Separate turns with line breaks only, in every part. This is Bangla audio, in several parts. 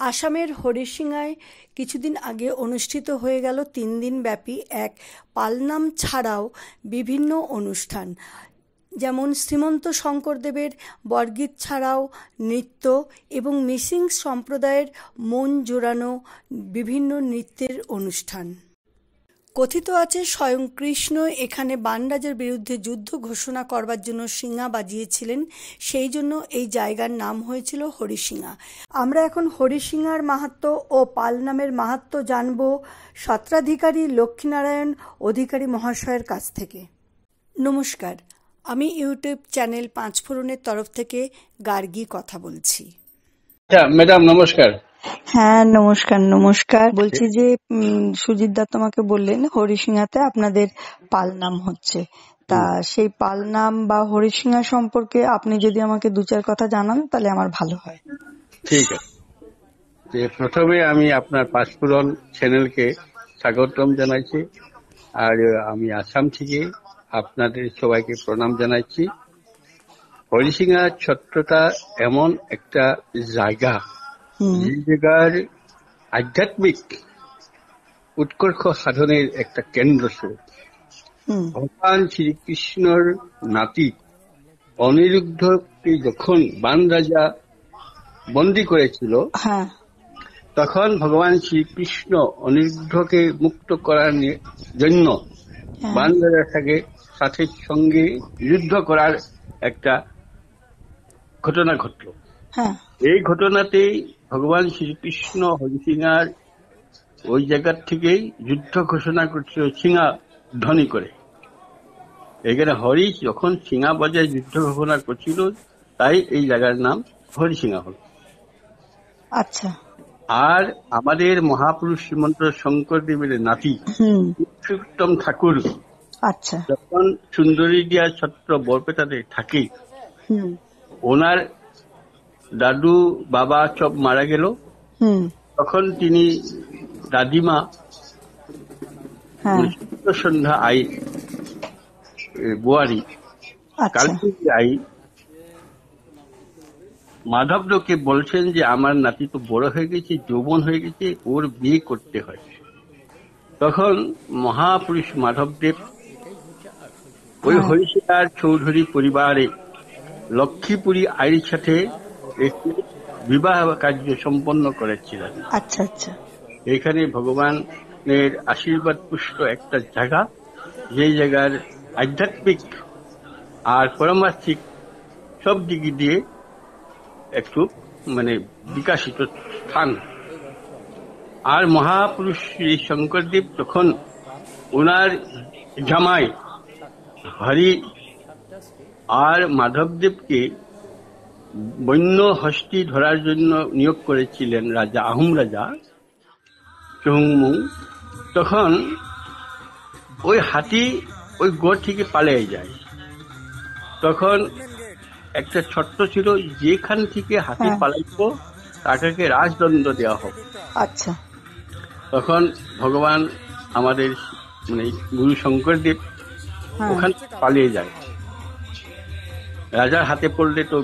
আসামের হরিশিঙায় কিছুদিন আগে অনুষ্ঠিত হয়ে গেল 3 দিনব্যাপী এক পালনাম ছাড়াও বিভিন্ন অনুষ্ঠান, যেমন শ্রীমন্ত শঙ্করদেবের বরগীত ছাড়াও নৃত্য এবং মিসিং সম্প্রদায়ের মন জোড়ানো বিভিন্ন নৃত্যের অনুষ্ঠান। কথিত আছে স্বয়ং কৃষ্ণ এখানে বানরাজের বিরুদ্ধে যুদ্ধ ঘোষণা করবার জন্য শিঙা বাজিয়েছিলেন, সেই জন্য এই জায়গার নাম হয়েছিল হরিশিঙা। আমরা এখন হরিশিঙার মাহাত্ম্য ও পালনামের মাহাত্ম্য জানব সত্রাধিকারী লক্ষ্মীনারায়ণ অধিকারী মহাশয়ের কাছ থেকে। নমস্কার, আমি ইউটিউব চ্যানেল পাঁচফোড়নের তরফ থেকে গার্গী কথা বলছি।
ম্যাডাম নমস্কার।
হ্যাঁ নমস্কার। নমস্কার। বলছি যে সুজিত দা তোমাকে বললেন হরিশিঙাতে আপনাদের পালনাম হচ্ছে, তা সেই পালনাম বা হরিশিঙা সম্পর্কে আপনি যদি আমাকে 2-4 কথা জানান তাহলে আমার ভালো হয়।
ঠিক আছে। প্রথমে আমি আপনার পাঁচফোড়ন চ্যানেলকে স্বাগতম জানাইছি, আর আমি আসাম থেকে আপনাদের সবাইকে প্রণাম জানাচ্ছি। হরিশিঙা ছত্রটা এমন একটা জায়গা, যে জায়গার আধ্যাত্মিক উৎকর্ষ সাধনের একটা কেন্দ্রস্বরূপ। ভগবান শ্রীকৃষ্ণর নাতি অনিরুদ্ধকে যখন বান রাজা বন্দী করেছিল, তখন ভগবান শ্রীকৃষ্ণ অনিরুদ্ধকে মুক্ত করার জন্য বান রাজাকে সঙ্গে যুদ্ধ করার একটা ঘটনা ঘটল। এই ঘটনাতেই ভগবান শ্রীকৃষ্ণ হরিশিঙার ওই জায়গার থেকেই যুদ্ধ ঘোষণা করছিল শিঙা ধ্বনি করে। এখানে হরি যখন শিঙা বাজায় যুদ্ধ ঘোষণা করছিল, তাই এই জায়গার নাম হরিশিঙা হল। আচ্ছা। আর আমাদের মহাপুরুষ শ্রীমন্ত শঙ্করদেবের নাতি পুরুষোত্তম ঠাকুর যখন সুন্দরী দিয়া ছত্র বরপেটাতে থাকে, ওনার দাদু বাবা সব মারা গেল, তখন তিনি দাদিমা সন্ধ্যা আই বোয়ারি কালপুরি আই মাধবকে বলছেন যে আমার নাতি তো বড় হয়ে গেছে, যৌবন হয়ে গেছে, ওর বিয়ে করতে হয়। তখন মহাপুরুষ মাধবদেব ওই হরিশিঙার চৌধুরী পরিবারে লক্ষ্মীপুরী আইর সাথে একটি বিবাহ কার্য সম্পন্ন করেছিলেন। আচ্ছা আচ্ছা। এখানে ভগবানের আশীর্বাদ পুষ্ট একটা জায়গা, যে জায়গার আধ্যাত্মিক আর পারমার্থিক সব দিক দিয়ে একটু বিকাশিত স্থান। আর মহাপুরুষ শ্রী শঙ্করদেব তখন ওনার জামাই হরি আর মাধবদেবকে বন্য হস্তি ধরার জন্য নিয়োগ করেছিলেন রাজা, আহোম রাজা চুহুংমুং। তখন ওই হাতি ওই গড় থেকে পালিয়ে যায়। তখন একটা শর্ত ছিল, যেখান থেকে হাতি পালাইতো তাকে রাজদণ্ড দেওয়া হবে। আচ্ছা। তখন ভগবান আমাদের গুরু শঙ্করদেব ওখান থেকে পালিয়ে যায়। রাজার হাতে পড়লে তো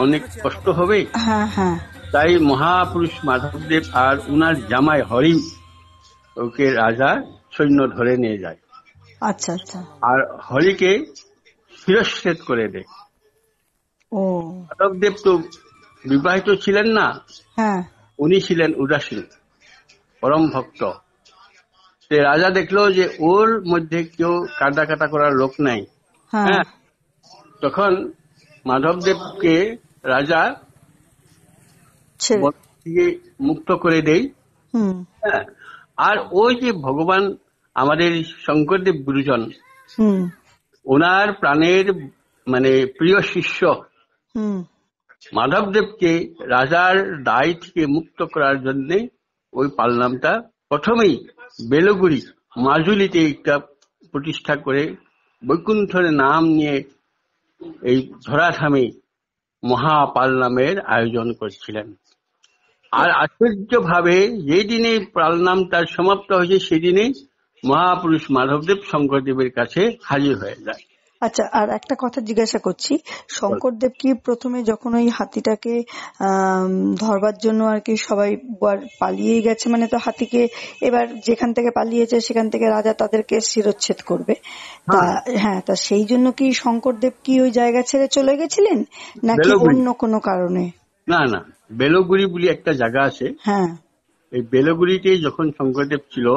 অনেক কষ্ট হবে, তাই মহাপুরুষ মাধবদেব আর উনার জামাই হরি ওকে রাজা সৈন্য ধরে নিয়ে যায়। আচ্ছা আচ্ছা। আর হরিকে শিরচ্ছেদ করে দেয়। মাধবদেব তো বিবাহিত ছিলেন না, উনি ছিলেন উদাসীন পরম ভক্ত। রাজা দেখলো যে ওর মধ্যে কেউ কাটা কাটা করার লোক নাই। তখন মাধবদেবকে রাজা মুক্ত করে দেয়। আর ওই যে ভগবান আমাদের শঙ্করদেব গুরুজন, ওনার প্রাণের প্রিয় শিষ্য মাধবদেবকে রাজার দায় থেকে মুক্ত করার জন্য ওই পালনামটা প্রথমেই বেলগুড়ি মাজুলিতে একটা প্রতিষ্ঠা করে বৈকুণ্ঠের নাম নিয়ে এই ধরাধামে মহাপালনামের আয়োজন করছিলেন। আর আশ্চর্যভাবে যেদিনে পালনাম তার সমাপ্ত হয়েছে, সেদিনে মহাপুরুষ মাধবদেব শঙ্করদেবের কাছে হাজির হয়ে যায়।
আচ্ছা, আর একটা কথা জিজ্ঞাসা করছি, শঙ্করদেব কি প্রথমে যখন ওই হাতিটাকে ধরবার জন্য আর কি সবাই পালিয়েই গেছে, মানে তো হাতিকে এবার যেখান থেকে পালিয়েছে সেখান থেকে রাজা তাদেরকে শিরচ্ছেদ করবে, তা হ্যাঁ, তা সেই জন্য কি শঙ্করদেব কি ওই জায়গা ছেড়ে চলে গেছিলেন নাকি অন্য কোনো কারণে?
না না, বেলগুড়ি বলে একটা জায়গা আছে, হ্যাঁ, এই বেলগুড়িতে যখন শঙ্করদেব ছিল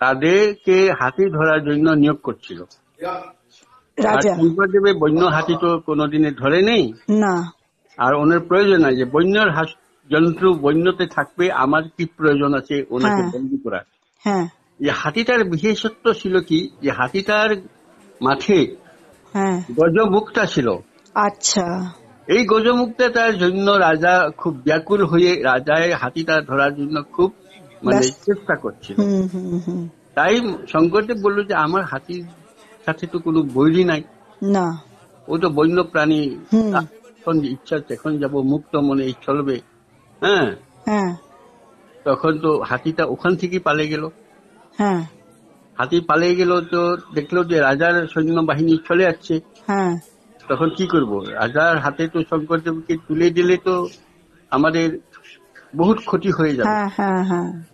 তাদেরকে হাতি ধরার জন্য নিয়োগ করছিল রাজা। শঙ্করদেবের বন্য হাতি তো কোনোদিনে ধরে নেই না, আর ওনার প্রয়োজন আছে যে বন্যর জন্তু বন্যতে থাকবে, আমার কি প্রয়োজন আছে ওনাকে বন্দী করার। হ্যাঁ, যে হাতিটার বিশেষত্ব ছিল কি, যে হাতিটার মাঠে গজমুখটা ছিল। আচ্ছা, এই গজমুখটার জন্য রাজা খুব ব্যাকুল হয়ে রাজায় হাতিটা ধরার জন্য খুব মানে চেষ্টা করছিল। তাই শঙ্করদেব বলল যে আমার হাতির সাথে তো কোনো বৈরী নাই, না, ও তো বন্য প্রাণী, যখন ইচ্ছা তখন যাব, মুক্ত মনে চলবে। হ্যাঁ, তখন তো হাতিটা ওখান থেকে পালিয়ে গেল। হ্যাঁ, হাতি পালিয়ে গেল তো দেখলো যে রাজার সৈন্যবাহিনী চলে যাচ্ছে। হ্যাঁ, তখন কি করব, রাজার হাতে তো শঙ্করদেবকে তুলে দিলে তো আমাদের বহুত ক্ষতি হয়ে যাবে।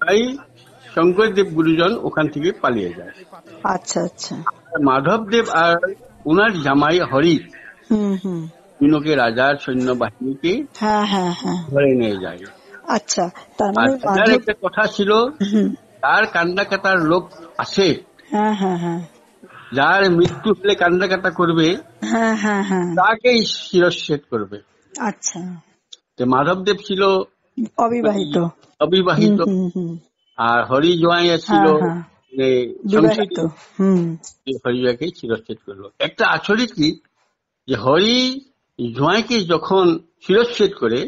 তাই শঙ্করদেব গুরুজন ওখান থেকে পালিয়ে যায়। আচ্ছা আচ্ছা, মাধবদেব আর উনার জামাই হরি তিনকে রাজার সৈন্যবাহিনীকে ধরে নিয়ে যায়। আচ্ছা, তার একটা কথা ছিল, তার কান্ডা কাটার লোক আছে, যার মৃত্যু হলে কান্ডা কাটা করবে তাকেই শিরচ্ছেদ করবে। আচ্ছা, মাধবদেব ছিল অবিবাহিত, আর হরি জোয়াই ছিল বিবাহিত, হরিজোয়াকে শিরচ্ছেদ করলো। একটা আচরিত কি, যে হরি জোয়াইকে যখন শিরচ্ছেদ করে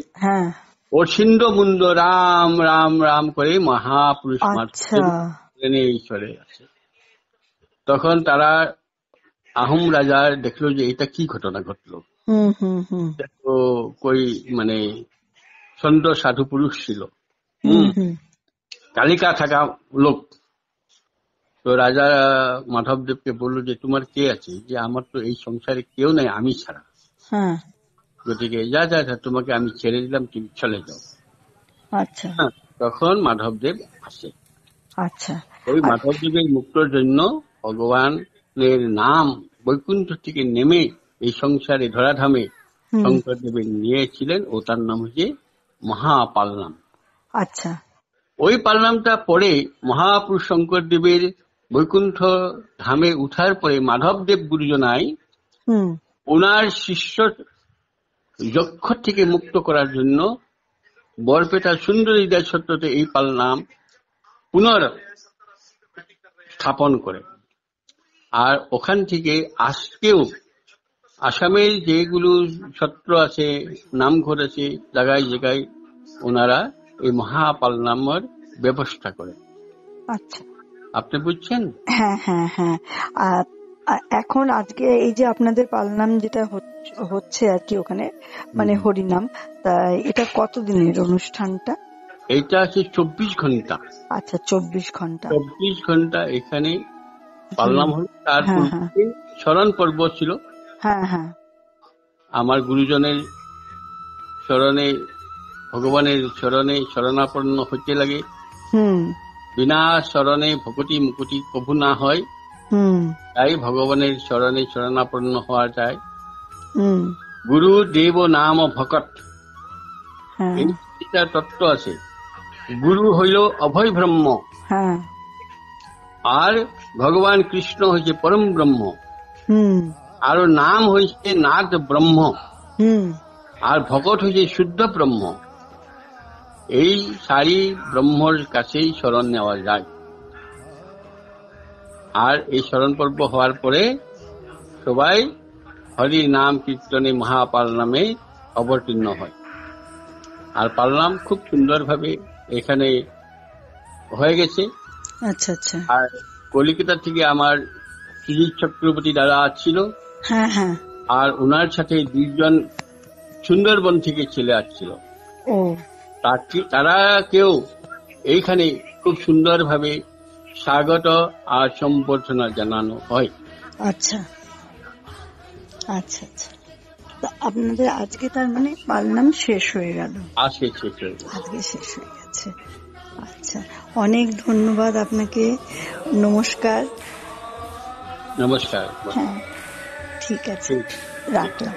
ওর ছিন্দ মুন্ড রাম রাম রাম করে মহাপুরুষ চলে আসে। তখন তারা আহোম রাজার দেখলো যে এটা কি ঘটনা ঘটলো, তো কই মানে চন্দ্র সাধু পুরুষ ছিল, কালিকা থাকা লোক। তো রাজা মাধবদেবকে বললো যে তোমার কে আছে, যে আমার তো এই সংসারে কেউ নাই আমি ছাড়া, গতিকে যা যা তোমাকে আমি ছেড়ে দিলাম, তুমি চলে যাও। আচ্ছা, তখন মাধবদেব আসে। আচ্ছা, ওই মাধবদেবের মুক্তর জন্য ভগবানের নাম বৈকুণ্ঠ থেকে নেমে এই সংসারে ধরাধামে শঙ্করদেবের নিয়েছিলেন, ও তার নাম হচ্ছে মহাপালনাম। আচ্ছা, ওই পালনামটা পরে মহাপুরুষ শঙ্করদেবের বৈকুণ্ঠ ধামে উঠার পরে মাধবদেব গুরুজনাই ওনার শিষ্য যক্ষ থেকে মুক্ত করার জন্য বরপেটা সুন্দরী দেশ সত্যতে এই পালনাম পুনর স্থাপন করে। আর ওখান থেকে আজকেও আসামের যেগুলো সত্র আছে, নামঘর আছে, জায়গায় জায়গায় ওনারা এই মহাপালনামের ব্যবস্থা করে। আচ্ছা, আপনি বুঝছেন? হ্যাঁ হ্যাঁ হ্যাঁ। এখন আজকে এই যে আপনাদের পালনাম যেটা হচ্ছে আর কি ওখানে, মানে হরিনাম, তা এটা কতদিনের অনুষ্ঠানটা? এটা আছে 24 ঘন্টা। আচ্ছা, 24 ঘন্টা। 24 ঘন্টা এখানে পালনাম হল। তার পূর্বে স্মরণ পর্ব ছিল। হ্যাঁ হ্যাঁ, আমার গুরুজনের স্মরণে, ভগবানের স্মরণে শরণাপন্ন হতে লাগে। বিনা স্মরণে ভকতি মুকুতি কভু না হয়, তাই ভগবানের স্মরণে শরণাপন্ন হওয়া যায়। গুরু দেব নাম ভকত, এইটা তত্ত্ব আছে। গুরু হইল অভয় ব্রহ্ম, আর ভগবান কৃষ্ণ হইছে পরম ব্রহ্ম, আর নাম হইছে নাদ ব্রহ্ম, আর ভকত হইছে শুদ্ধ ব্রহ্ম। এই সারি ব্রহ্মর কাছেই শরণ নেওয়া যায়। আর এই শরণ পর্ব হওয়ার পরে সবাই হরি নাম কীর্তনে মহাপালনামে অবতীর্ণ হয়। আর পালনাম খুব সুন্দরভাবে এখানে হয়ে গেছে। আচ্ছা আচ্ছা। আর কলিকাতা থেকে আমার সুজিত চক্রবর্তী দাদা আসছিল, আর ওনার সাথে 2 জন সুন্দরবন থেকে ছেলে আসছিল। তারা কেউ এইখানে খুব সুন্দরভাবে স্বাগত আর সম্বর্ধনা জানানো হয়। আচ্ছা,
আচ্ছা আচ্ছা, আপনাদের আজকে তার মানে পালনাম শেষ হয়ে গেল? আজকে শেষ হয়ে গেছে। আচ্ছা, অনেক ধন্যবাদ আপনাকে। নমস্কার।
নমস্কার।
হ্যাঁ, ঠিক আছে, রাখলাম।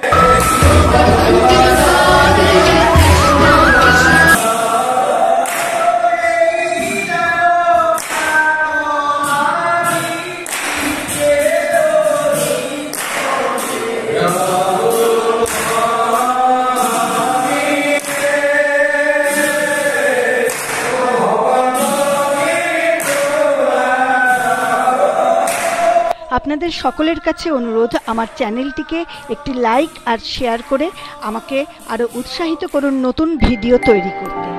আপনাদের সকলের কাছে অনুরোধ, আমার চ্যানেলটিকে একটি লাইক আর শেয়ার করে আমাকে আরো উৎসাহিত করুন নতুন ভিডিও তৈরি করতে।